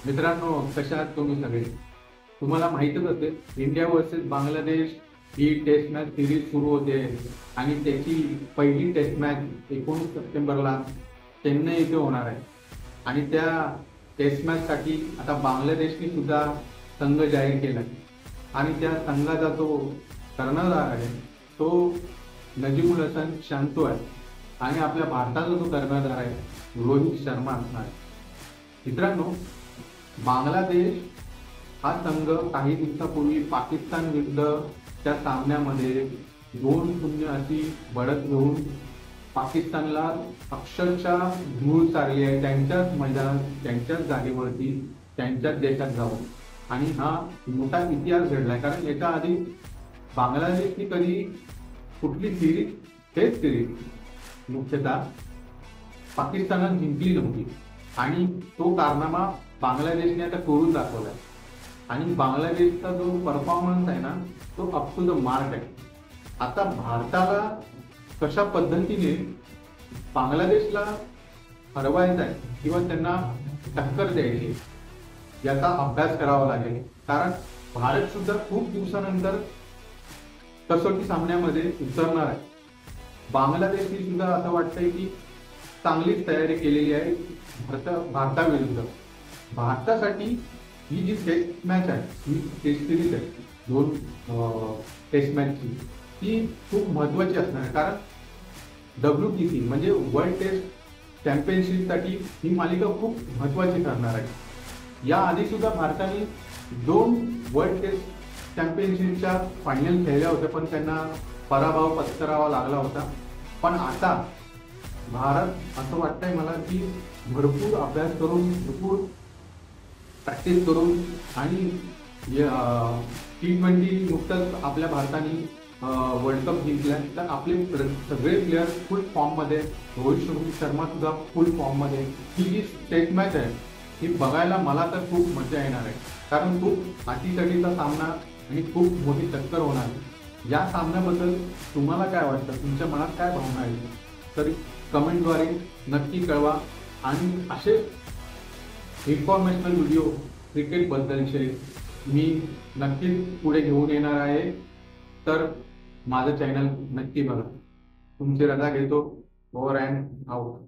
मित्रांनो, कशा आहात तुम्ही सगळे? तुम्हाला माहितच असेल, इंडिया वर्सेस बांगलादेश ही टेस्ट मॅच सिरीज सुरू होते आणि त्याची पहिली टेस्ट मॅच 19 सप्टेंबरला चेन्नई येथे होणार आहे. आणि त्या टेस्ट मॅचसाठी आता बांगलादेशने सुद्धा संघ जाहीर केला आणि त्या संघाचा जो कर्णधार आहे तो नजीमुल हसन शांतो आहे आणि आपल्या भारताचा जो कर्णधार आहे रोहित शर्मा असणार आहे. मित्रांनो, बांगलादेश हा संघ काही दिवसापूर्वी पाकिस्तान विरुद्ध त्या सामन्यामध्ये 2-0 अशी बढत घेऊन पाकिस्तानला अक्षरशः धूळ चारली आहे त्यांच्याच मैदानात, त्यांच्याच जागेवरती, त्यांच्याच देशात जाऊन. आणि हा मोठा इतिहास घडलाय, कारण याच्या आधी बांगलादेशची कधी कुठली सिरीज, टेस्ट सिरीज मुख्यतः पाकिस्तानात जिंकली नव्हती. आणि तो कारनामा बांगलादेशने आता करून दाखवलाय. आणि बांगलादेशचा जो परफॉर्मन्स आहे ना, तो अप टू द मार्क आहे. आता भारताला कशा पद्धतीने बांगलादेशला हरवायचं आहे किंवा त्यांना टक्कर द्यायची याचा अभ्यास करावा लागेल. कारण भारत सुद्धा खूप दिवसानंतर कसोटी सामन्यामध्ये उतरणार आहे. बांगलादेशने सुद्धा असं वाटतंय की चांगलीच तयारी केलेली आहे भारताविरुद्ध. भारतासाठी ही जी टेस्ट मॅच आहे, ही टेस्ट सिरीज आहे 2 टेस्ट मॅचची, ती खूप महत्त्वाची असणार आहे. कारण WTC म्हणजे वर्ल्ड टेस्ट चॅम्पियनशिपसाठी ही मालिका खूप महत्त्वाची ठरणार आहे. या आधी सुद्धा भारताने 2 वर्ल्ड टेस्ट चॅम्पियनशिपच्या फायनल खेळल्या होत्या, पण त्यांना पराभव पत्करावा लागला होता. पण आता भारत, असं वाटतंय मला, की भरपूर अभ्यास करून, भरपूर प्रॅक्टिस करून आणि T20 नुकतंच आपल्या भारताने वर्ल्ड कप जिंकला, तर आपले सगळे प्लेयर फुल फॉर्ममध्ये, रोहित शर्मा सुद्धा फुल फॉर्ममध्ये. ही जी टेस्ट मॅच आहे ही बघायला मला तर खूप मजा येणार आहे. कारण खूप अटीतटीचा सामना आणि खूप मोठी टक्कर होणार आहे. या सामन्याबद्दल तुम्हाला काय वाटतं, तुमच्या मनात काय भावना आहे, तर कमेंटद्वारे नक्की कळवा. आणि असे इन्फॉर्मेशनल व्हिडिओ क्रिकेटबद्दलचे मी नक्कीच पुढे घेऊन येणार आहे. तर माझं चॅनल नक्की बघा. तुमची रजा घेतो. Over and out.